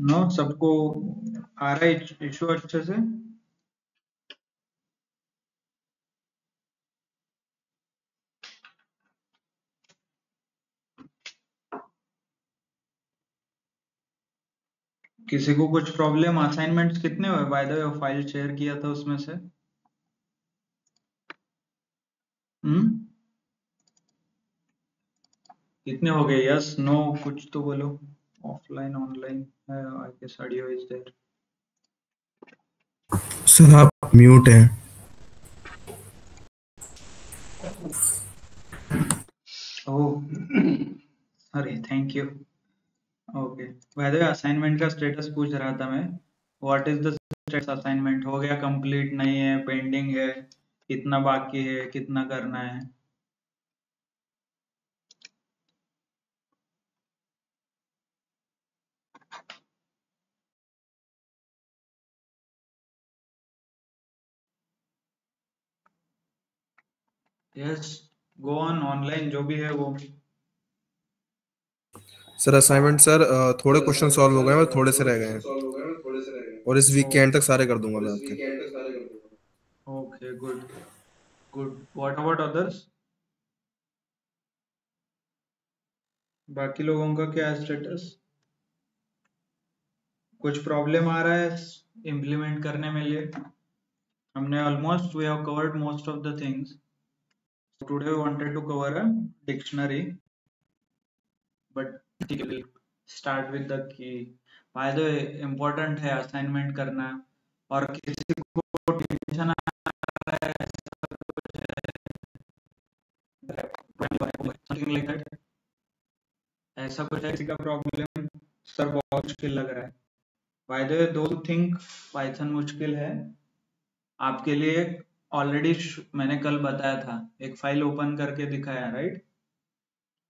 No सबको आ रहा है इशू अच्छे से? किसी को कुछ प्रॉब्लम? असाइनमेंट्स कितने हुए bye the way? File share किया था उसमें से कितने हो गए? यस नो कुछ तो बोलो। ऑफलाइन ऑनलाइन है, I guess audio is there. Sir आप म्यूट हैं। Oh sorry, thank you. Okay, by the way assignment का स्टेटस पूछ रहा था मैं। What is the status? Assignment हो गया, कंप्लीट नहीं है, पेंडिंग है, कितना बाकी है, कितना करना है? यस, गो ऑन, ऑनलाइन जो भी है वो। सर असाइनमेंट सर थोड़े क्वेश्चन सॉल्व हो गए हैं, थोड़े से रह गए हैं और इस वीक के एंड तक सारे कर दूंगा मैं आपके। Okay good good. What about others? बाकी लोगों का क्या है स्टेटस? कुछ प्रॉब्लम आ रहा है इम्प्लीमेंट करने में लिए? हमने almost we have covered most of the things. Today we wanted to cover a dictionary, but ठीक है, will start with the key. By the way important है असाइनमेंट करना। और किसी को टेंशन आ रहा है, ऐसा कुछ है, something like that, ऐसा कुछ है किसी का प्रॉब्लम? सर बहुत मुश्किल लग रहा है। बाय द वे दो थिंक पाइथन मुश्किल है आपके लिए। ऑलरेडी मैंने कल बताया था, एक फाइल ओपन करके दिखाया, राइट?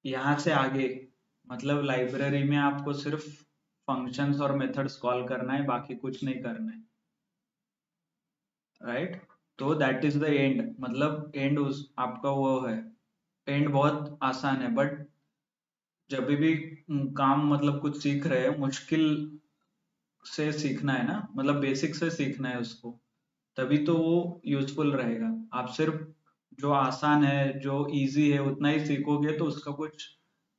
यहाँ से आगे मतलब लाइब्रेरी में आपको सिर्फ फंक्शंस और मेथड्स कॉल करना है, बाकी कुछ नहीं करना है, राइट? तो दैट इज द एंड, मतलब एंड उस आपका वो है। एंड बहुत आसान है, बट जब भी काम मतलब कुछ सीख रहे हैं, मुश्किल से सीखना है ना, मतलब बेसिक से सीखना है उसको, तभी तो वो यूजफुल रहेगा। आप सिर्फ जो आसान है, जो इजी है उतना ही सीखोगे तो उसका कुछ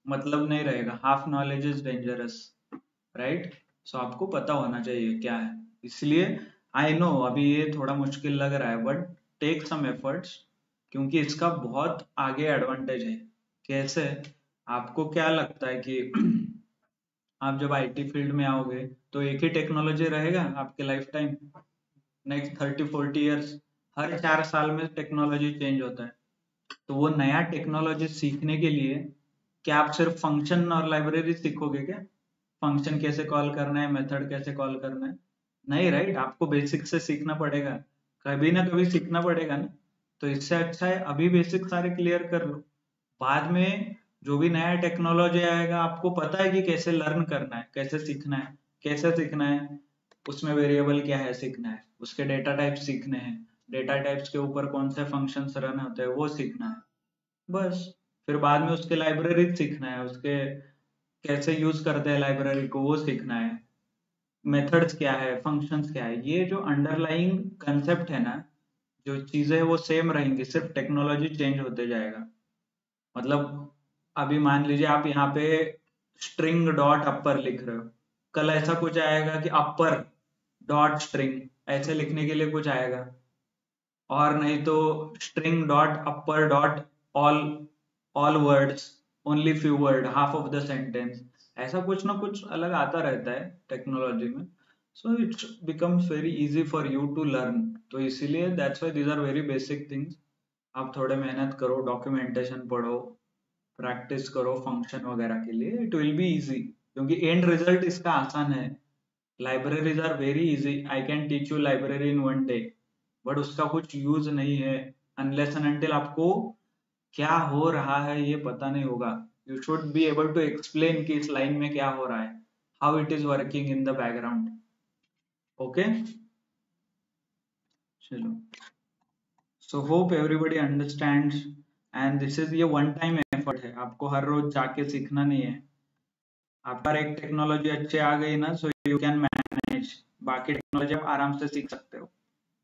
मतलब नहीं रहेगा। Half knowledge is dangerous, right? So आपको पता होना चाहिए क्या है। इसलिए आई नो अभी ये थोड़ा मुश्किल लग रहा है, बट टेक सम एफर्ट्स, क्योंकि इसका बहुत आगे एडवांटेज है। कैसे? आपको क्या लगता है कि आप जब आईटी फील्ड में आओगे तो एक ही टेक्नोलॉजी रहेगा आपके लाइफ टाइम, नेक्स्ट 30-40 ईयर्स? हर 4 साल में टेक्नोलॉजी चेंज होता है। तो वो नया टेक्नोलॉजी सीखने के लिए क्या आप सिर्फ फंक्शन और लाइब्रेरी सीखोगे क्या? फंक्शन कैसे कॉल करना है, मेथड कैसे कॉल करना है? नहीं, राइट? आपको बेसिक से सीखना पड़ेगा, कभी ना कभी सीखना पड़ेगा ना। तो इससे अच्छा है अभी बेसिक सारे क्लियर कर लो। बाद में जो भी नया टेक्नोलॉजी आएगा, आपको पता है कि कैसे लर्न करना है, कैसे सीखना है, कैसे सीखना है, उसमें वेरिएबल क्या है सीखना है, उसके डेटा टाइप्स सीखने हैं, डेटा टाइप्स के ऊपर कौन से फंक्शंस रन होते हैं वो सीखना है, बस। फिर बाद में उसके लाइब्रेरी सीखना है, उसके कैसे यूज करते हैं लाइब्रेरी को वो सीखना है, मेथड्स क्या है, फंक्शंस क्या है। ये जो अंडरलाइंग कंसेप्ट है ना, जो चीजें वो सेम रहेंगी, सिर्फ टेक्नोलॉजी चेंज होते जाएगा। मतलब अभी मान लीजिए आप यहाँ पे स्ट्रिंग डॉट अपर लिख रहे हो, कल ऐसा कुछ आएगा कि अपर डॉट स्ट्रिंग, ऐसे लिखने के लिए कुछ आएगा। और नहीं तो string dot upper dot all all words, only few word, half of the sentence, ऐसा कुछ ना कुछ अलग आता रहता है टेक्नोलॉजी में। So it's becomes very easy for you to learn. तो इसीलिए that's why these are very basic things. आप थोड़े मेहनत करो, डॉक्यूमेंटेशन पढ़ो, प्रैक्टिस करो फंक्शन वगैरह के लिए, इट विल बी इजी, क्योंकि एंड रिजल्ट इसका आसान है। Libraries are very easy, I can teach you library in 1 day, but उसका कुछ यूज नहीं है अनलेस एंड अनटिल आपको क्या हो रहा है ये पता नहीं होगा। You should be able to explain कि इस लाइन में क्या हो रहा है, how it is working in the background. Okay, चलो। So hope everybody understands, and this is ये वन टाइम एफर्ट है, आपको हर रोज जाके सीखना नहीं है। आपका एक टेक्नोलॉजी अच्छे आ गई ना, सो यू कैन मैनेज। बाकी टेक्नोलॉजी आप आराम से सीख सकते हो,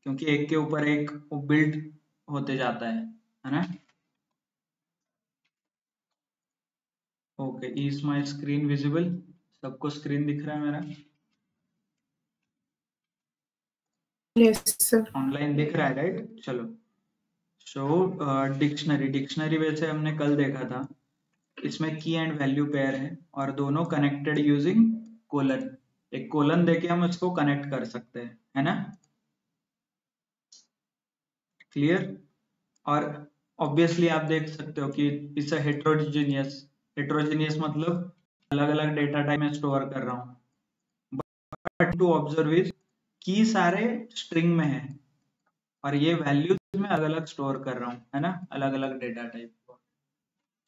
क्योंकि एक के ऊपर एक बिल्ड होते जाता है ना। Okay, is my screen visible? सबको स्क्रीन दिख रहा है मेरा? Yes sir. ऑनलाइन दिख रहा है राइट? चलो, सो डिक्शनरी वैसे हमने कल देखा था, इसमें की एंड वैल्यू पेयर है और दोनों कनेक्टेड यूजिंग कोलन। एक कोलन देके हम इसको कनेक्ट कर सकते हैं, है ना? क्लियर? और ऑब्वियसली आप देख सकते हो कि इट्स हेट्रोजीनियस मतलब अलग अलग डेटा टाइप में स्टोर कर रहा हूँ, बट टू ऑब्जर्व इज की सारे स्ट्रिंग में है और ये वैल्यूज में अलग अलग स्टोर कर रहा हूँ, है ना, अलग अलग data type.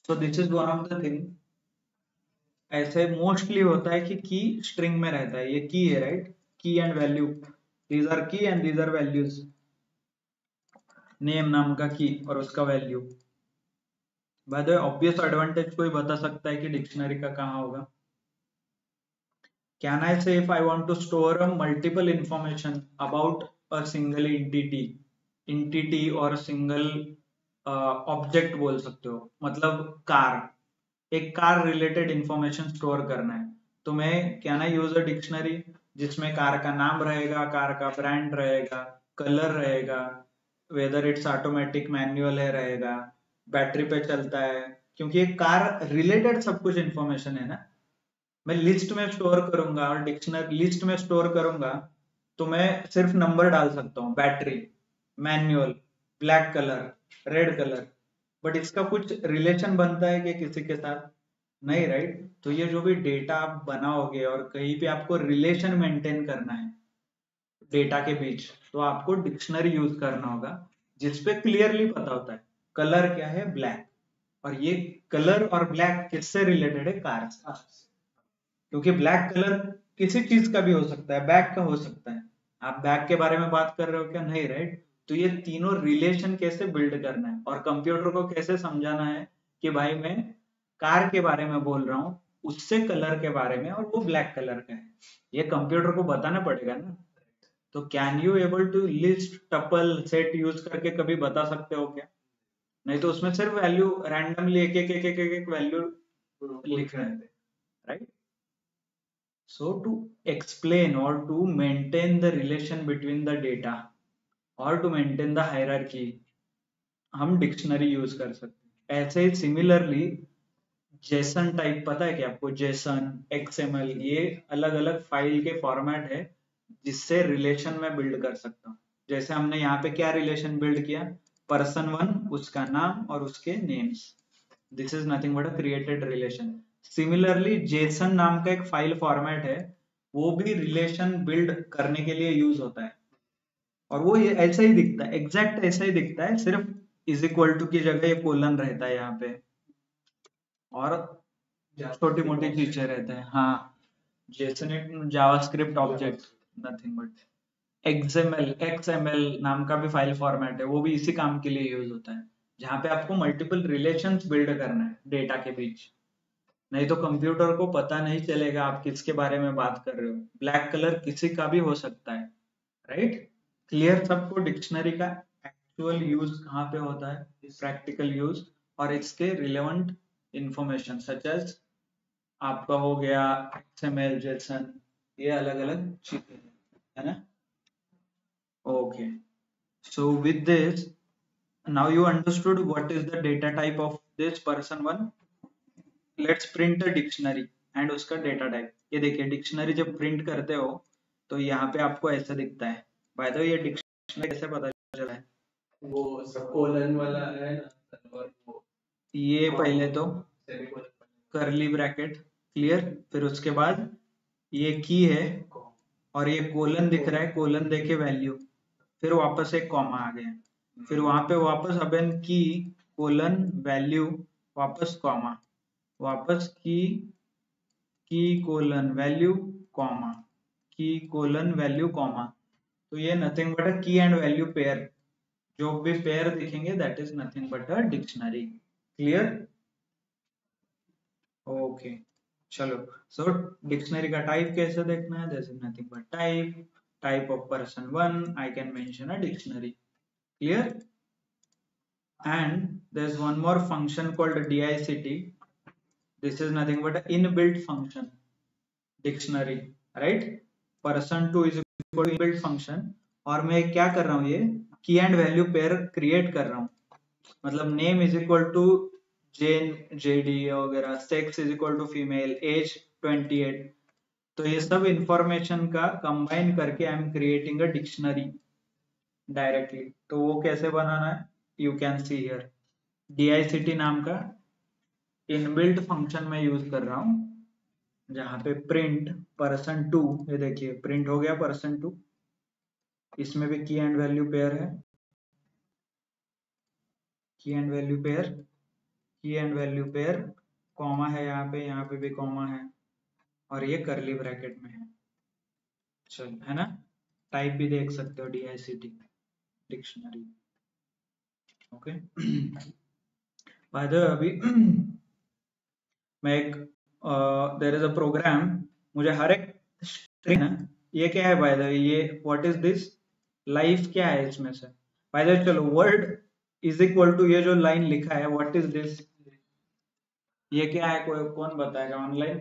So this is one of the thing. ऐसे मोस्टली होता है कि की स्ट्रिंग में रहता है, ये की है right, key and value, these are key and these are values. Name नाम का की और उसका value. By the way obvious advantage कोई बता सकता है कि डिक्शनरी का कहाँ होगा? Can I say if I want to store a multiple information about a single entity or single object बोल सकते हो, मतलब कार, एक कार रिलेटेड इंफॉर्मेशन स्टोर करना है, तो मैं can I use a dictionary जिसमें कार का नाम रहेगा, कार का ब्रांड रहेगा, कलर रहेगा, वेदर इट्स ऑटोमेटिक मैनुअल है रहेगा, बैटरी पे चलता है, क्योंकि एक कार रिलेटेड सब कुछ इंफॉर्मेशन है ना। मैं लिस्ट में स्टोर करूंगा और डिक्शनरी लिस्ट में स्टोर करूंगा तो मैं सिर्फ नंबर डाल सकता हूँ, battery, manual, black colour, red colour, but इसका कुछ रिलेशन बनता है कि किसी के साथ? नहीं राइट। तो ये जो भी डेटा आप बनाओगे और कहीं पे आपको रिलेशन मेंटेन करना है डेटा के बीच, तो आपको डिक्शनरी यूज करना होगा जिसपे क्लियरली पता होता है कलर क्या है, ब्लैक, और ये कलर और ब्लैक किससे रिलेटेड है? कार से, क्योंकि ब्लैक कलर किसी चीज का भी हो सकता है, बैग का हो सकता है। आप बैग के बारे में बात कर रहे हो क्या? नहीं राइट। तो ये तीनों रिलेशन कैसे बिल्ड करना है और कंप्यूटर को कैसे समझाना है कि भाई मैं कार के बारे में बोल रहा हूँ, उससे कलर के बारे में, और वो ब्लैक कलर का है, ये कंप्यूटर को बताना पड़ेगा ना। तो can you able to list, tuple, set use करके कभी बता सकते हो क्या? नहीं तो उसमें सिर्फ वैल्यू रैंडमली एक एक एक एक एक वैल्यू लिख रहे थे, right? So to explain or to maintain the relation between the data or to maintain the hierarchy, हम डिक्शनरी यूज कर सकते हैं। ऐसे ही सिमिलरली जेसन टाइप, पता है क्या आपको? जेसन, एक्सएमएल, ये अलग अलग फाइल के फॉर्मेट है जिससे रिलेशन में बिल्ड कर सकता हूँ। जैसे हमने यहाँ पे क्या रिलेशन बिल्ड किया? पर्सन 1, उसका नाम और उसके names, this is nothing but a created relation. Similarly Jason नाम का एक फाइल फॉर्मेट है, वो भी रिलेशन बिल्ड करने के लिए यूज होता है, और वो ये ऐसा ही दिखता है, एग्जैक्ट ऐसा ही दिखता है, सिर्फ इज इक्वल टू की जगह ये कोलन रहता है यहाँ पे और छोटी मोटी चीजें रहते हैं। हाँ, जेसन एक JavaScript object, nothing but XML नाम का भी फाइल फॉर्मेट है, वो भी इसी काम के लिए यूज होता है, जहाँ पे आपको मल्टीपल रिलेशंस बिल्ड करना है डेटा के बीच। नहीं तो कंप्यूटर को पता नहीं चलेगा आप किसके बारे में बात कर रहे हो। ब्लैक कलर किसी का भी हो सकता है, राइट? क्लियर सबको डिक्शनरी का एक्चुअल यूज कहाँ पे होता है, प्रैक्टिकल यूज, और इसके रिलेवेंट इंफॉर्मेशन सच एज आपका हो गया एक्सएमएल, जेसन, ये अलग अलग चीजें है ना। Okay, so with this, now you understood what is the data type of this person one. Let's print a dictionary and उसका डेटा टाइप। ये देखिए, डिक्शनरी जब प्रिंट करते हो तो यहाँ पे आपको ऐसा दिखता है। बाय द वे ये डिक्शनरी कैसे पता चला है? वो कोलन वाला है ना, और वो ये पहले तो करली ब्रैकेट, क्लियर, फिर उसके बाद ये की है और ये कोलन दिख रहा है, कोलन देके वैल्यू, फिर वापस एक कॉमा आ गया, फिर वहां पे वापस अबेन की कोलन वैल्यू, वापस कॉमा, वापस की कोलन वैल्यू कॉमा, की कोलन वैल्यू कॉमा। तो ये नथिंग बट अ की एंड वैल्यू पेयर, जो भी पेयर दिखेंगे that is nothing but a dictionary. Clear? Okay, चलो, सो डिक्शनरी का टाइप कैसे देखना है? This is nothing but type of person 1, I can mention a dictionary, clear? And there's one more function called dict. This is nothing but an inbuilt function, dictionary, right? person2 is equal to inbuilt function, और मैं क्या कर रहा हूँ, ये की and value pair create कर रहा हूँ। मतलब name is equal to Jane JD वगैरह, sex is equal to female, age 28, तो ये सब इंफॉर्मेशन का कंबाइन करके I am creating a dictionary directly. तो वो कैसे बनाना है, you can see here, dict नाम का इनबिल्ट फंक्शन में यूज कर रहा हूं, जहां पे प्रिंट person2, ये देखिए प्रिंट हो गया person2, इसमें भी की एंड वैल्यू पेयर है, की एंड वैल्यू पेयर, की एंड वैल्यू पेयर, कॉमा है यहाँ पे भी कॉमा है, और ये करली ब्रैकेट में है। चल, है ना? टाइप भी देख सकते हो dict dictionary, okay. By the वे, अभी मैं एक देयर इज अ प्रोग्राम, मुझे हर एक स्ट्रिंग, ये क्या है बाय द वे, ये व्हाट इज दिस, लाइफ क्या है इसमें से बाय द वे? चलो, वर्ड इज इक्वल टू, ये जो लाइन लिखा है व्हाट इज दिस, ये क्या है, कोई कौन बताएगा ऑनलाइन?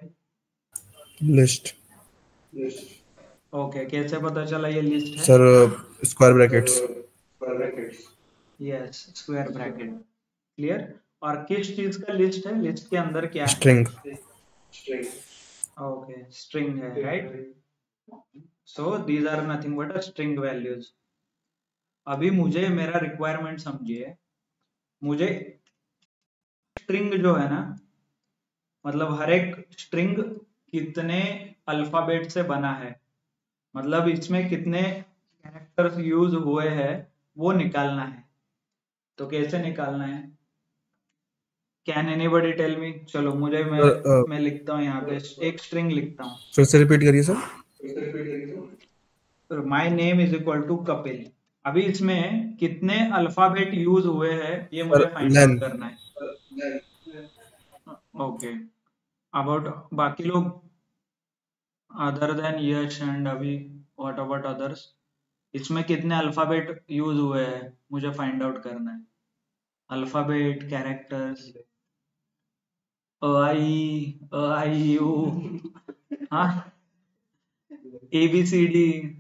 लिस्ट। ओके, कैसे पता चला ये लिस्ट है? Sir square brackets. Yes, square bracket, clear? और किस चीज का लिस्ट है, लिस्ट के अंदर क्या है? स्ट्रिंग। ओके, स्ट्रिंग है, right? So these are nothing but a string values. अभी मुझे मेरा रिक्वायरमेंट समझिए, मुझे स्ट्रिंग जो है ना, मतलब हर एक स्ट्रिंग कितने अल्फाबेट से बना है, मतलब इसमें कितने कैरेक्टर्स यूज हुए हैं वो निकालना है। तो कैसे निकालना है? Can anybody tell me? चलो, मुझे मैं लिखता हूँ यहाँ पे एक स्ट्रिंग लिखता हूँ, फिर से रिपीट करिए sir. My name is equal to Kapil. अभी इसमें कितने अल्फाबेट यूज हुए हैं ये मुझे फाइंड आउट करना है। ओके, अबाउट बाकी लोग, अदर देन यश एंड अभी, व्हाट अबाउट अदर्स, इसमें कितने अल्फाबेट यूज हुए हैं मुझे फाइंड आउट करना है। अल्फाबेट, कैरेक्टर्स, आई यू, हाँ, ABCD,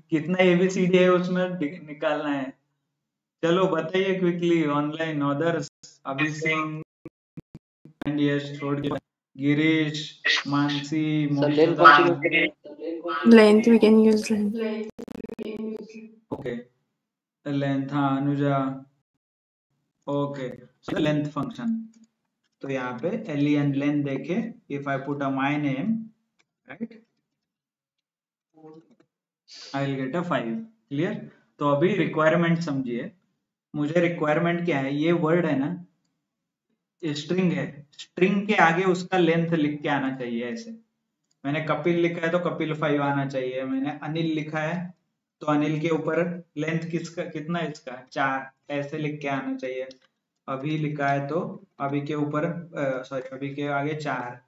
कितना ABCD है उसमें निकालना है। चलो बताइए क्विकली ऑनलाइन, अदर्स, अभी सिंह एंड यश छोड़ के, Girish, Mansi, Length, we can use length. Okay, length, हाँ, अनुजा, ओके, लेंथ फंक्शन। तो यहाँ पे len लेंथ देखे, if I put a my name, right, I will get a 5, clear? तो अभी रिक्वायरमेंट समझिए, मुझे रिक्वायरमेंट क्या है, ये वर्ड है ना, स्ट्रिंग है, स्ट्रिंग के आगे उसका लेंथ लिख के आना चाहिए ऐसे। मैंने कपिल लिखा है तो कपिल 5 आना चाहिए, मैंने अनिल लिखा है तो अनिल के ऊपर लेंथ किसका कितना, इसका 4, ऐसे लिख के आना चाहिए। अभी लिखा है तो अभी के ऊपर, सॉरी, अभी के आगे 4।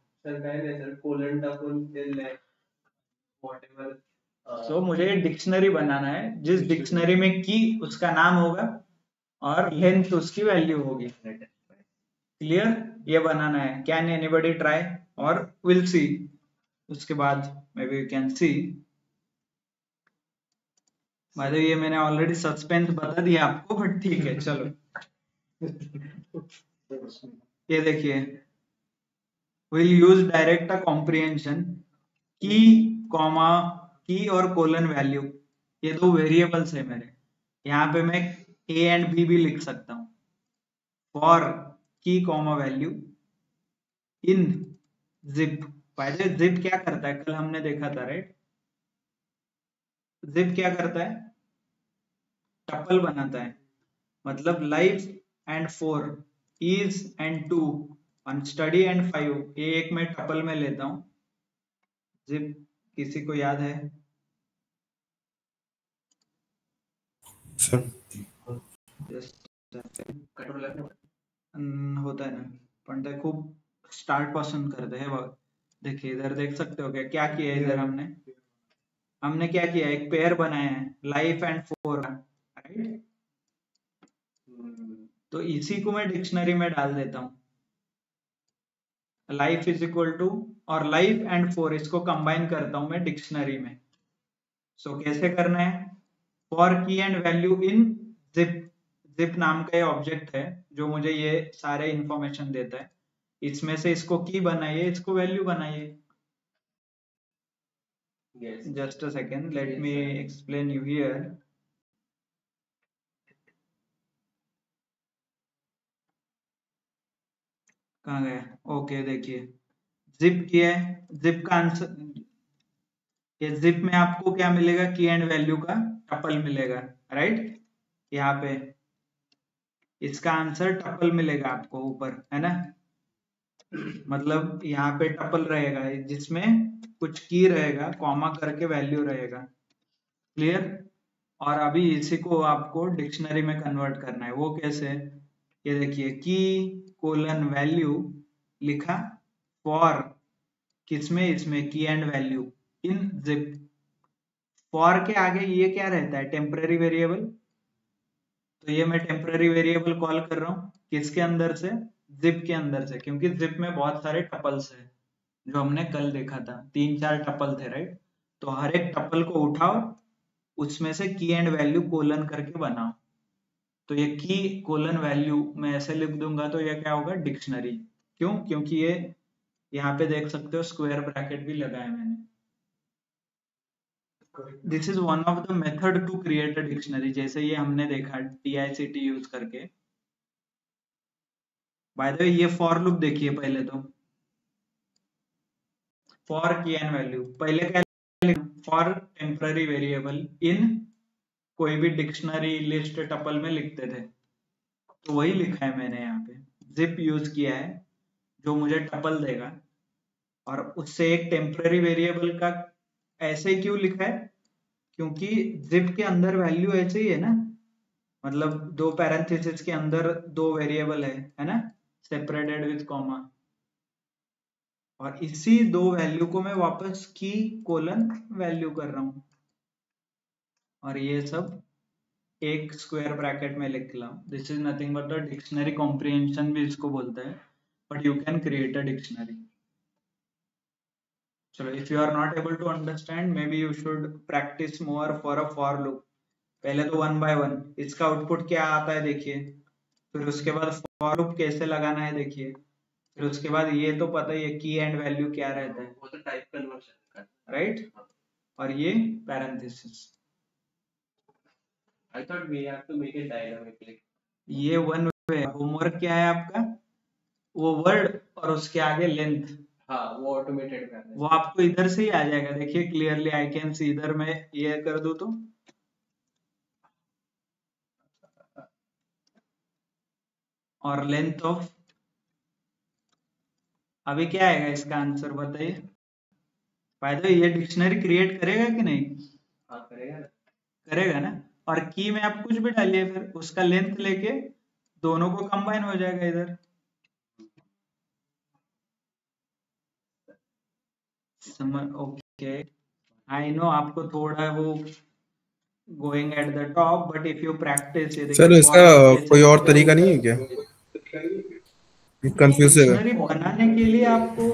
सो मुझे डिक्शनरी बनाना है, जिस डिक्शनरी में की उसका नाम होगा और लेंथ उसकी वैल्यू होगी, क्लियर? ये बनाना है। कैन एनीबॉडी ट्राई और विल सी, उसके बाद मे be you can C. Bye the way, ये मैंने ऑलरेडी सस्पेंस बता दिया आपको, बट ठीक है, चलो। ये देखिए, will use direct a comprehension, की कॉमा की और कोलन वैल्यू, ये दो वेरिएबल्स है मेरे। यहाँ पे मैं a एंड b भी लिख सकता हूँ। फॉर की कॉमा वैल्यू इन जिप, पहले जिप क्या करता है, कल हमने देखा था, राइट? जिप क्या करता है, टपल बनाता है, मतलब लाइफ एंड 4, इज एंड 2, और स्टडी एंड 5, ये एक मैं टपल में लेता हूँ। जिप किसी को याद है? सर होता है ना, पण ते खूप स्टार्ट पासून करते हे बघ, देखिए इधर देख सकते हो क्या किया इधर हमने क्या किया, एक पेयर बनाया है लाइफ एंड 4 का, राइट। तो इसी को मैं डिक्शनरी में डाल देता हूँ, लाइफ इज इक्वल टू, और लाइफ एंड 4 इसको कंबाइन करता हूं मैं डिक्शनरी में। सो कैसे करना है, फॉर की and value in zip, zip नाम का ये ऑब्जेक्ट है जो मुझे ये सारे इंफॉर्मेशन देता है, इसमें से इसको की बनाइए, इसको वैल्यू बनाइए। Just a second, let me explain you here. कहाँ गया, ओके देखिए जिप किया है, जिप का आंसर, ये जिप में आपको क्या मिलेगा, की एंड वैल्यू का टपल मिलेगा, राइट। यहाँ पे इसका आंसर टपल मिलेगा आपको ऊपर, है ना। मतलब यहाँ पे टपल रहेगा जिसमें कुछ की रहेगा, कॉमा करके वैल्यू रहेगा, क्लियर। और अभी इसी को आपको डिक्शनरी में कन्वर्ट करना है, वो कैसे, ये देखिए की कोलन वैल्यू लिखा, फॉर किसमें, इसमें की and value in zip. For के आगे ये क्या रहता है, टेम्पररी वेरिएबल, तो ये मैं टेम्पररी वेरिएबल कॉल कर रहा हूँ किसके अंदर से, जिप के अंदर से, क्योंकि जिप में बहुत सारे टपल्स है जो हमने कल देखा था, 3-4 टपल थे, राइट। तो हर एक टपल को उठाओ, उसमें से की एंड वैल्यू कोलन करके बनाओ। तो ये की कोलन वैल्यू मैं ऐसे लिख दूंगा तो ये क्या होगा, डिक्शनरी। क्यों, क्योंकि ये यहाँ पे देख सकते हो स्क्वायर ब्रैकेट भी लगाया मैंने। This is one of the method to create a dictionary, जैसे ये हमने देखा DICT यूज करके। बाय द वे ये फॉर लूप देखिए पहले, तो फॉर की एंड वैल्यू पहले क्या, फॉर टेम्पररी वेरिएबल इन कोई भी डिक्शनरी लिस्ट टपल में लिखते थे, तो वही लिखा है मैंने यहाँ पे, जिप यूज किया है जो मुझे टपल देगा, और उससे एक टेम्पररी वेरिएबल का ऐसे क्यों लिखा है, क्योंकि जिप के अंदर वैल्यू ऐसे ही है ना, मतलब दो पैरेंथेसिस के अंदर दो वेरिएबल है ना, सेपरेटेड विद कॉमा, और इसी दो वैल्यू को मैं वापस की कोलन वैल्यू कर रहा हूं, और ये सब एक स्क्वायर ब्रैकेट में लिख रहा हूं। This is nothing but the dictionary comprehension भी इसको बोलते हैं, but you can create a dictionary. चलो, if you are not able to understand, may be you should practice more for a for loop. पहले तो 1 बाय 1 इसका output क्या आता है देखिए, फिर उसके बाद फॉर लूप कैसे लगाना है देखिए, फिर उसके बाद ये तो पता ही है की एंड वैल्यू क्या रहता है, वो तो टाइप कन्वर्शन, राइट, और ये parenthesis. I thought we have to make it dynamically. ये वन वे, होमवर्क क्या है आपका, वो वर्ड और उसके आगे लेंथ, हाँ वो ऑटोमेटेड करना है, वो आपको इधर से ही आ जाएगा। देखिए क्लियरली आई कैन सी, इधर मैं ये कर दूं तो और लेंथ ऑफ, अभी क्या आएगा इसका आंसर बताइए। बाय द वे ये डिक्शनरी क्रिएट करेगा कि नहीं, हाँ करेगा, करेगा ना। और की में आप कुछ भी डालिए, फिर उसका लेंथ लेके दोनों को कंबाइन हो जाएगा इधर। ओके, आई नो आपको थोड़ा वो going at the top, but if you practice, ये सर देखिए इसका कोई और तरीका नहीं है क्या, कंफ्यूज है। डिक्शनरी बनाने के लिए आपको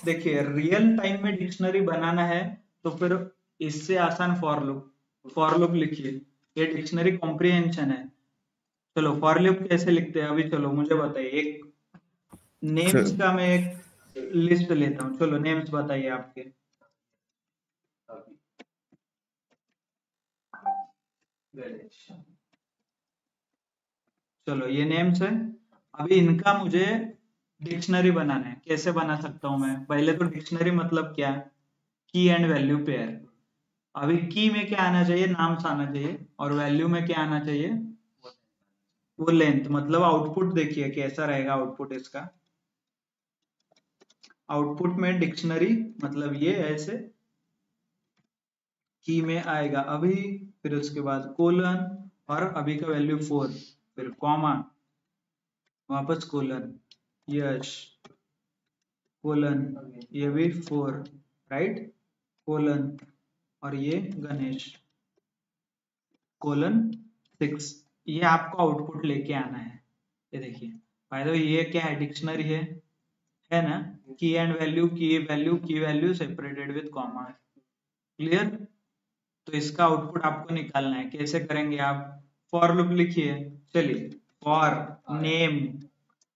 देखिए रियल टाइम में डिक्शनरी बनाना है तो फिर इससे आसान फॉर लूप लिखिए, ये डिक्शनरी कॉम्प्रिहेंशन है। चलो फॉर लूप कैसे लिखते हैं अभी, चलो मुझे बताइए। एक नेम्स का मैं एक लिस्ट लेता हूँ, चलो नेम्स बताइए आपके। चलो ये नेम्स है, अभी इनका मुझे डिक्शनरी बनाना है। कैसे बना सकता हूं मैं, पहले तो डिक्शनरी मतलब क्या, की एंड वैल्यू पेयर। अभी की में क्या आना चाहिए, नाम्स आना चाहिए, और वैल्यू में क्या आना चाहिए, वो लेंथ। मतलब आउटपुट देखिए कैसा रहेगा आउटपुट इसका, आउटपुट में डिक्शनरी मतलब ये ऐसे की में आएगा अभी, फिर उसके बाद कोलन, और अभी का वैल्यू 4, फिर कॉमा, वापस कोलन, यश, कोलन, ये भी 4, राइट, कोलन, और ये गणेश, कोलन 6। ये आपको आउटपुट लेके आना है। ये देखिए, बाय द वे ये क्या है, डिक्शनरी है ना, की एंड वैल्यू, की value separated with comma. Clear? तो इसका आउटपुट आपको निकालना है। कैसे करेंगे आप? फॉर लूप लिखिए। चलिए, फॉर नेम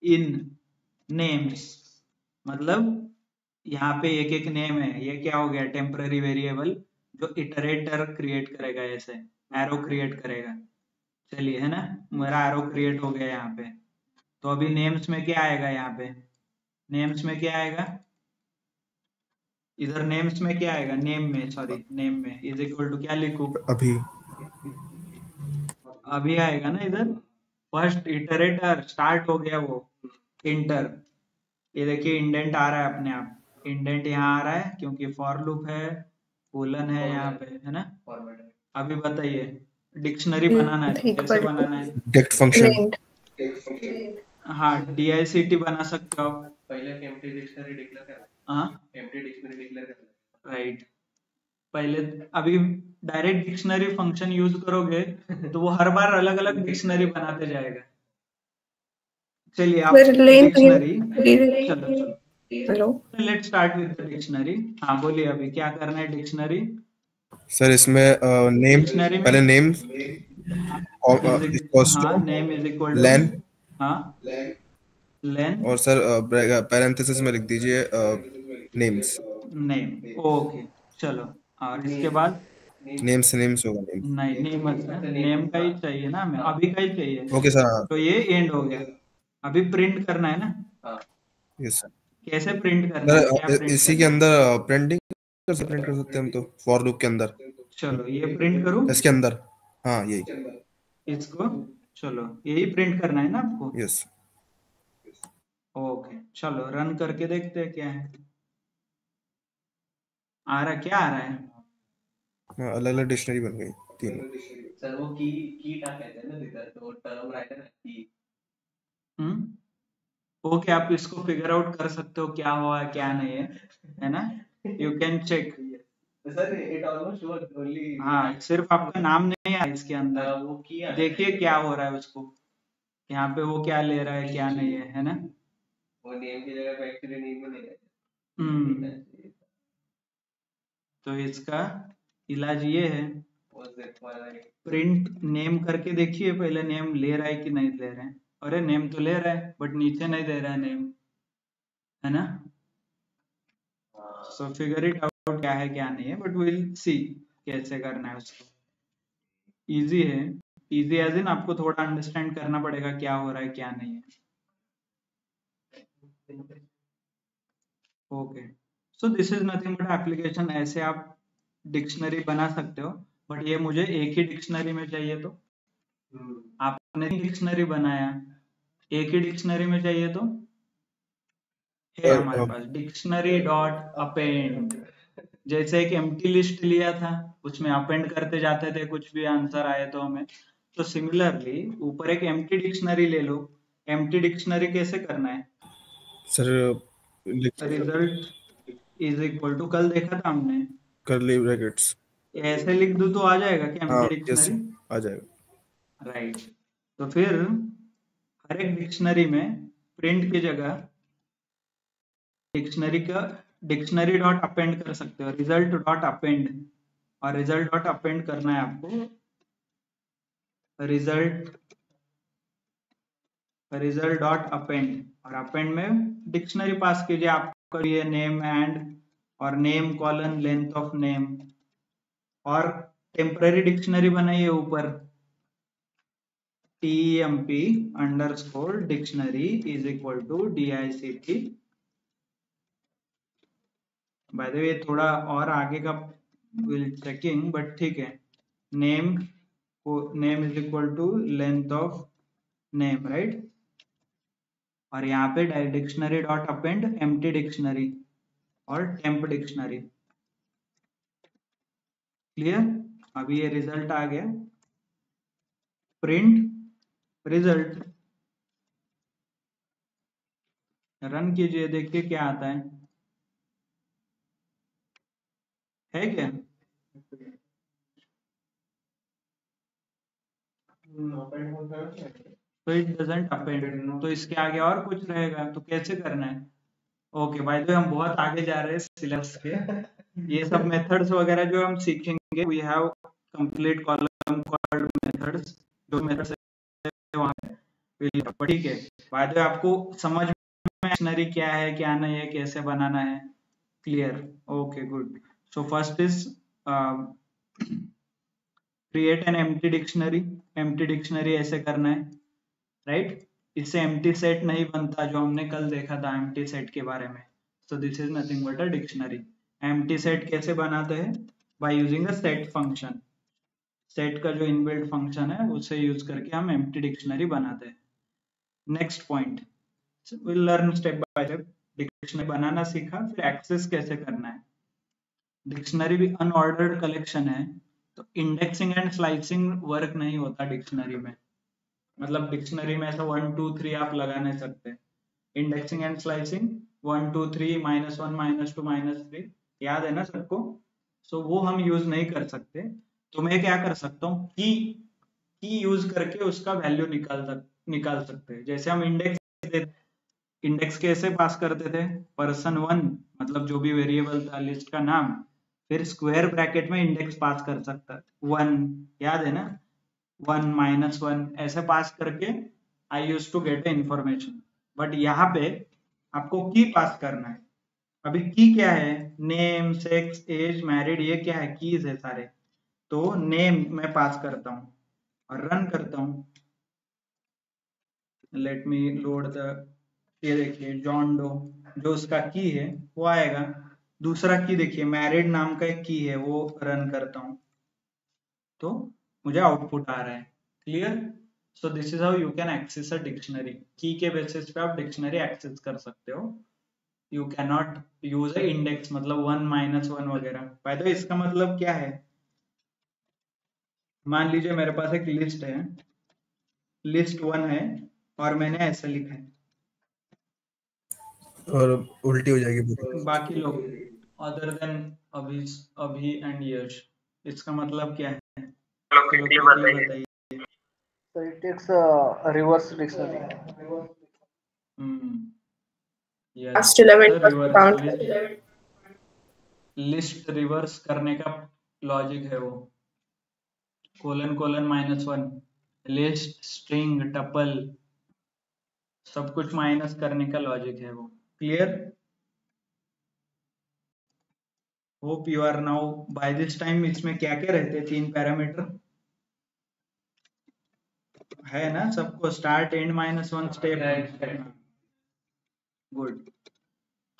इन नेम्स, मतलब यहाँ पे एक एक नेम है, ये क्या हो गया, टेम्पररी वेरिएबल जो इटरेटर क्रिएट करेगा, ऐसे एरो क्रिएट करेगा। चलिए, है ना, मेरा एरो क्रिएट हो गया यहाँ पे। तो अभी नेम्स में क्या आएगा, यहाँ पे नेम्स में क्या आएगा, इधर नेम्स में क्या आएगा, नेम में इज इक्वल टू क्या लिखूं, अभी आएगा ना इधर, फर्स्ट इटरेटर स्टार्ट हो गया वो, इंटर। ये देखिए इंडेंट आ रहा है अपने आप, इंडेंट यहाँ आ रहा है क्योंकि फॉर लूप है, कोलन है यहाँ पे, है ना। अभी बताइए, डिक्शनरी बनाना है तो कैसे बनाना है? Dict function. Length. हाँ, DICT बना सकते हो आप। पहले एम्प्टी डिक्शनरी डिक्लेयर करना, हाँ, एम्प्टी डिक्शनरी डिक्लेयर करना, राइट। पहले अभी डायरेक्ट डिक्शनरी फंक्शन यूज करोगे तो वो हर बार अलग अलग डिक्शनरी बनाते जाएगा। चलिए, आप Where length डिक्शनरी, is चलो hello. Let's start with the dictionary. हाँ, बोलिए अभी क्या करना है डिक्शनरी। सर इसमें नेम, डिक्शनरी में पहले नेम हाँ, नेम इज इक्वल टू, लेन, हाँ, लेन, और सर पैरेंथेसिस में लिख दीजिए नेम्स। Name, okay. चलो, और इसके बाद नेम्स होगा नेम। नहीं, नेम का ही चाहिए ना हमें, अभी का ही चाहिए। ओके सर, हाँ। तो ये एंड हो गया। अभी प्रिंट करना है ना, यस सर। कैसे प्रिंट करना है, क्या सर प्रिंट इसी के करना है? अंदर प्रिंटिंग प्रिंट कर सकते हैं हम तो, फॉर लूप के अंदर, चलो, ये प्रिंट करूं इसके अंदर, हाँ यही, इसको, चलो यही प्रिंट करना है ना आपको। यस। ओके, चलो रन करके देखते हैं क्या है, आ रहा, क्या आ रहा है। अलग अलग डिक्शनरी बन गई तीन। सर वो की टाकायचं आहे ना तिथं, तो टर्म राहते ना की। ओके, आप इसको फिगर आउट कर सकते हो क्या हुआ है क्या नहीं है ना, you can check. Sir it almost work only, हाँ, सिर्फ आपका नाम नहीं है इसके अंदर, वो की देखिए क्या हो रहा है उसको, यहाँ पे वो क्या ले रहा है क्या नहीं है ना। वो नेम की जगह पे एक्चुअली नेम ही ले रहा हम्म, है। तो इसका इलाज ये है, वो सिर्फ वाला है। प्रिंट नेम करके देखिए पहले, नेम ले रहा है कि नहीं ले रहा है। अरे नेम तो ले रहा है बट नीचे नहीं दे रहा है नेम, है ना। सो फिगर इट आउट क्या है क्या नहीं है, बट विल सी कैसे करना है उसको। इजी है, इजी एज इन आपको थोड़ा अंडरस्टैंड करना पड़ेगा क्या हो रहा है क्या नहीं है। Okay, so this is nothing but application. ऐसे आप डिक्शनरी बना सकते हो, बट ये मुझे एक ही डिक्शनरी में चाहिए, तो आपने डिक्शनरी बनाया, एक ही डिक्शनरी में चाहिए तो है हमारे पास डिक्शनरी डॉट अपेंड। जैसे एक एम्प्टी लिस्ट लिया था, उसमें अपेंड करते जाते थे कुछ भी आंसर आए तो हमें, तो सिमिलरली ऊपर एक एम्प्टी डिक्शनरी ले लो। एम्प्टी डिक्शनरी कैसे करना है sir result is equal to, कल देखा था हमने, कर्ली ब्रैकेट्स, ऐसे लिख दूं तो आ जाएगा क्या हाँ एम्प्टी यस डिक्शनरी, आ जाएगा। राइट। तो फिर हर एक डिक्शनरी में प्रिंट की जगह डिक्शनरी डॉट अपेंड कर सकते हो, रिजल्ट डॉट अपेंड, और रिजल्ट डॉट अपेंड करना है आपको रिजल्ट डॉट अपेंड, और अपेंड में डिक्शनरी पास कीजिए आपका ये नेम एंड, और name colon length of name, और टेम्पररी डिक्शनरी बनाइए ऊपर, temp underscore dictionary is equal to dict। By the way थोड़ा और आगे का विल चेकिंग, बट ठीक है। Name is equal to length of name, right. और यहाँ पे dictionary dot append empty dictionary और टेम्प डिक्शनरी। क्लियर? अभी ये रिजल्ट आ गया, प्रिंट रिजल्ट, रन कीजिए, देखिए क्या आता है क्या? तो इट डजंट अपेंड, तो इसके आगे और कुछ रहेगा, तो कैसे करना है? ओके, बाय द वे हम बहुत आगे जा रहे हैं सिलेबस के। ये सब मेथड्स वगैरह जो हम सीखेंगे, we have complete column called methods, जो मेथड्स है वहाँ पे, ठीक है। बाय द वे आपको समझ में डिक्शनरी क्या है क्या नहीं है, कैसे बनाना है, clear? Okay, good. So first is create an empty dictionary. Empty dictionary ऐसे करना है, राइट? इससे एम्प्टी सेट नहीं बनता, जो हमने कल देखा था एम्प्टी सेट के बारे में। सो this is nothing but a dictionary. Empty set कैसे बनाते हैं? By using a set function. Set का जो इनबिल्ट फंक्शन है उसे यूज करके हम एम्प्टी डिक्शनरी बनाते हैं। Next point, will learn step by step. Dictionary बनाना सीखा, फिर एक्सेस कैसे करना है। डिक्शनरी भी अनऑर्डर्ड कलेक्शन है, तो इंडेक्सिंग एंड स्लाइसिंग वर्क नहीं होता डिक्शनरी में। मतलब डिक्शनरी में ऐसा 1 2 3 आप लगा नहीं सकते। इंडेक्सिंग एंड स्लाइसिंग 1 2 3 -1 -2 -3, याद है ना सबको? सो वो हम यूज नहीं कर सकते। तो मैं क्या कर सकता हूँ, की यूज करके उसका वैल्यू निकाल सकते हैं। जैसे हम इंडेक्स कैसे पास करते थे? person1, मतलब जो भी वेरिएबल था लिस्ट का नाम, फिर स्क्वायर ब्रैकेट में इंडेक्स पास कर सकता है 1, याद है ना? 1 -1 ऐसे पास करके I use to get the information. But यहाँ पे आपको की पास करना है। अभी की क्या है? नेम, सेक्स, एज, मैरिड, ये क्या है? कीज है सारे। तो नेम मैं पास करता हूँ और रन करता हूँ। लेट मी लोड द, ये देखिए जॉन डो, जो उसका की है वो आएगा। दूसरा की देखिए, मैरिड नाम का एक की है, वो रन करता हूँ तो मुझे आउटपुट आ रहा है। Clear? So this is how you can access a dictionary. Key के बेसिस पे आप डिक्शनरी एक्सेस कर सकते हो। You can not use a index, मतलब 1 -1 वगैरह। बाय द वे इसका मतलब क्या है? मान लीजिए मेरे पास एक लिस्ट है, लिस्ट 1 है, और मैंने ऐसे लिखा है, और उल्टी हो जाएगी पूरी। बाकी लोग अदर देन अभी, अभी एंड यश, इसका मतलब क्या है? चलो quickly बताइए। So it takes a reverse dictionary. Yes Last 11 sir, first count. List reverse करने का लॉजिक है वो, colon colon -1, list, string, tuple, सब कुछ माइनस करने का लॉजिक है वो। Clear? Hope you are now by this time. इसमें क्या क्या रहते हैं? 3 पैरामीटर है ना सबको? Start, end, -1 step. गुड।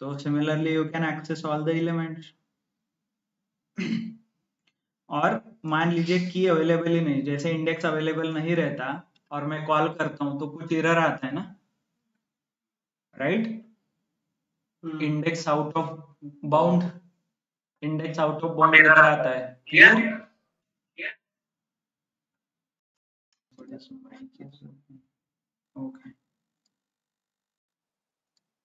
तो similarly you can access all the elements. और मान लीजिए की अवेलेबल ही नहीं, जैसे इंडेक्स अवेलेबल नहीं रहता और मैं कॉल करता हूं तो कुछ एरर आता है ना, right? Index out of bound, index out of bound error आता है। क्लियर? ओके।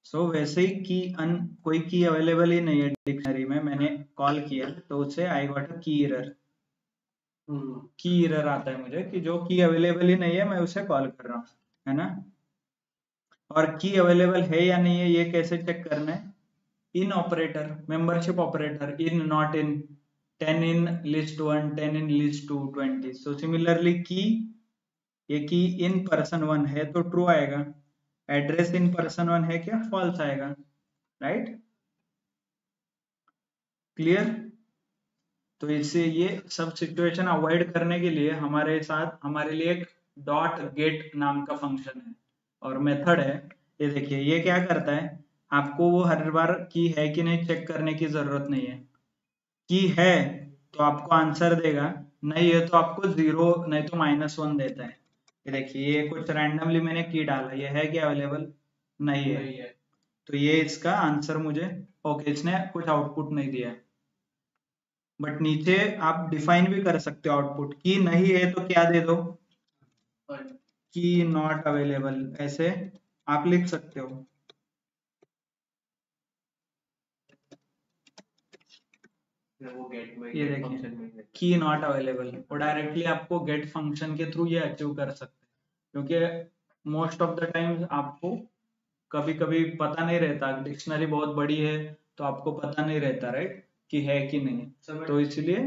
सो वैसे ही की कोई की अवेलेबल ही नहीं है डिक्शनरी में, मैंने कॉल किया तो उससे आई गॉट अ की एरर। की एरर आता है मुझे कि जो की अवेलेबल ही नहीं है, मैं उसे कॉल कर रहा हूँ, है ना? और की अवेलेबल है या नहीं है ये कैसे चेक करना है? In operator, membership operator, in not in, 10 in list 1, 10 in list 2, 20। So similarly key, ये की इन person1 है तो ट्रू आएगा, एड्रेस इन person1 है क्या? फॉल्स आएगा, राइट? क्लियर? तो इससे ये सब सिचुएशन अवॉइड करने के लिए हमारे लिए एक डॉट गेट नाम का फंक्शन है और मेथड है। ये देखिए ये क्या करता है, आपको वो हर बार की है कि नहीं चेक करने की जरूरत नहीं है। की है तो आपको आंसर देगा, नहीं है तो आपको 0 नहीं तो -1 देता है। ये देखिए ये कुछ रैंडमली मैंने की डाला, ये है क्या अवेलेबल? नहीं है, तो ये इसका आंसर मुझे, ओके, इसने कुछ आउटपुट नहीं दिया। बट नीचे आप डिफाइन भी कर सकते हो आउटपुट, की नहीं है तो क्या दे दो? की नॉट अवेलेबल, ऐसे आप लिख सकते हो। वो गेट में ये गेट देखिए फंक्शन में की नॉट अवेलेबल, वो डायरेक्टली आपको गेट फंक्शन के थ्रू ये अचीव कर सकते हैं, क्योंकि मोस्ट ऑफ द टाइम आपको कभी कभी पता नहीं रहता, डिक्शनरी बहुत बड़ी है तो आपको पता नहीं रहता राइट कि है कि नहीं, तो इसलिए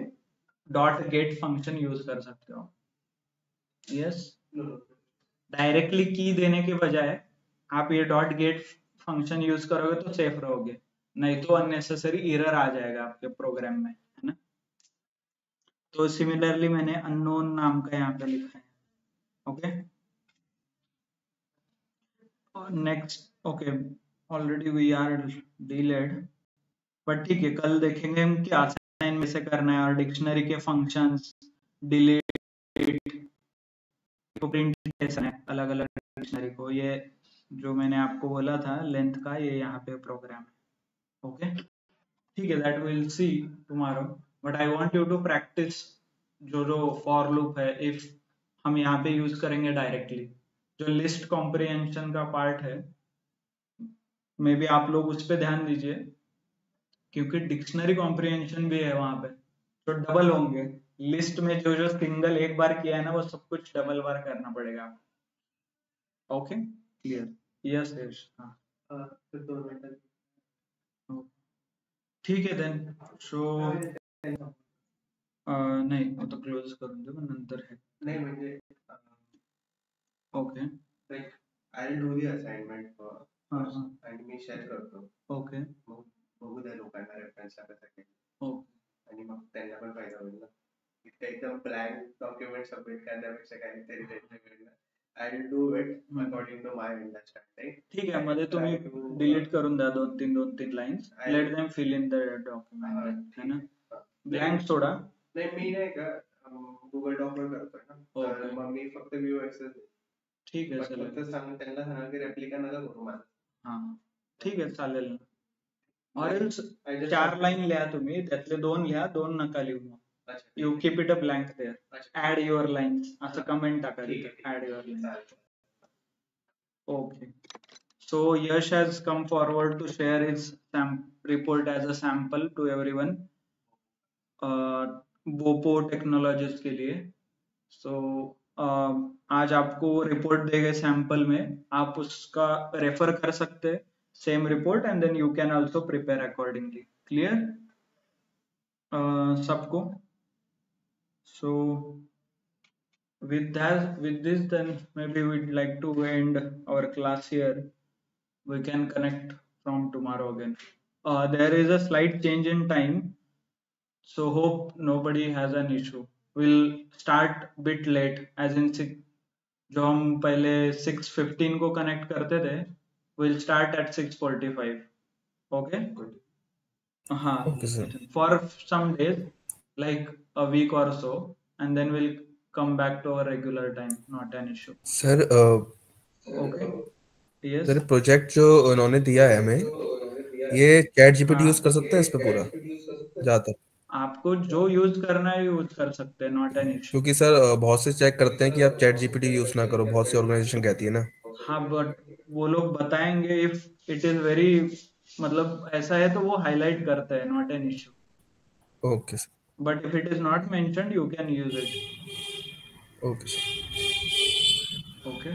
डॉट गेट फंक्शन यूज कर सकते हो। यस, डायरेक्टली की देने के बजाय आप ये डॉट गेट फंक्शन यूज करोगे तो सेफ रहोगे, नहीं तो अननेसेसरी एरर आ जाएगा आपके प्रोग्राम में, है ना। तो सिमिलरली मैंने अननोन नाम का यहाँ पे लिखा है, okay. Next, okay, already we are delayed, पर ठीक है, कल देखेंगे हम कि असाइन में से करना है और डिक्शनरी के फंक्शंस, डिलीट, प्रिंट कैसा है अलग अलग डिक्शनरी को, ये जो मैंने आपको बोला था लेंथ का, ये यहाँ पे प्रोग्राम है, ओके। ठीक है, that will see tomorrow, but I want you to practise जो फॉर लूप है, इफ हम यहाँ पे यूज करेंगे डायरेक्टली, जो लिस्ट कॉम्प्रिहेंशन का पार्ट है, मे बी आप लोग उस पर ध्यान दीजिए, क्योंकि डिक्शनरी कॉम्प्रिहेंशन भी है वहां पे, तो डबल होंगे, लिस्ट में जो सिंगल एक बार किया है ना, वो सब कुछ डबल बार करना पड़ेगा। Okay, clear? यस यस, हाँ फिर 2 मिनट ठीक है देन। सो नाही, वो तो क्लोज करून दे, पण नंतर है नाही म्हणजे okay like I will do the assignment हाँ हाँ आणि मी शेअर करतो, ओके मग बघू द्या लोकांना रेफरन्स टाकायसाठी ओके आणि मग त्यांना पण फायदा होईल ना. इतकं एकदम ब्लँक डॉक्युमेंट सबमिट करण्यापेक्षा काहीतरी त्याच्याकडनं I will do it according to my understanding. ठीक आहे, मध्ये तुम्ही डिलीट करून द्या दोन तीन lines, let them fill in the document, है ना, ब्लँक सोडा. नाही मी नाही का गुगल डॉक वर करतोय ना, तर मग मी फक्त व्ह्यू ऍक्सेस ठीक आहे, फक्त चालेल. त्यांना सांगा की रेप्लिका नका करू माझा. हा ठीक आहे, चालेल ना. और एल्स 4 लाईन लिहा तुम्ही, त्यातले 2 लिहा, 2 नका लिहू मग. You keep it a blank there, add your lines असं कमेंट टाका तिथे, add your lines. Okay. So Yash has come forward to share his report as a sample to everyone. बोपो टेक्नोलॉजीज के लिए. So आज आपको रिपोर्ट देंगे sample में, आप उसका रेफर कर सकते हैं same report, and then you can also prepare accordingly. Clear सबको? So with this then maybe we'd like to end our class here. We can connect from tomorrow again. There is a slight change in time, so hope nobody has an issue. We'll start bit late, as in जो हम पहले 6:15 को connect करते थे, we'll start at 6:45. Okay? हाँ, Okay, sir. for some days, like a week or so, and then we'll come back to our regular time. Not an issue. Sir Okay? Yes. Sir project जो उन्होंने दिया है हमें, ये chat GPT use कर सकते हैं इस पे पूरा ज्यादातर? आपको जो यूज करना है यूज कर सकते हैं, नॉट एन इश्यू. क्योंकि सर बहुत से चेक करते हैं कि आप चैट जीपीटी यूज ना करो, बहुत सी ऑर्गेनाइजेशन कहती है ना. हाँ, बट वो लोग बताएंगे, इफ इट इज वेरी, मतलब ऐसा है तो वो हाईलाइट करते हैं, not an issue. Okay sir. But if it is not mentioned you can use it. Okay sir. Okay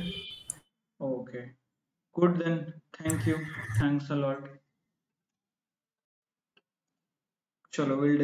okay, good then, thank you, thanks a lot. चलो, will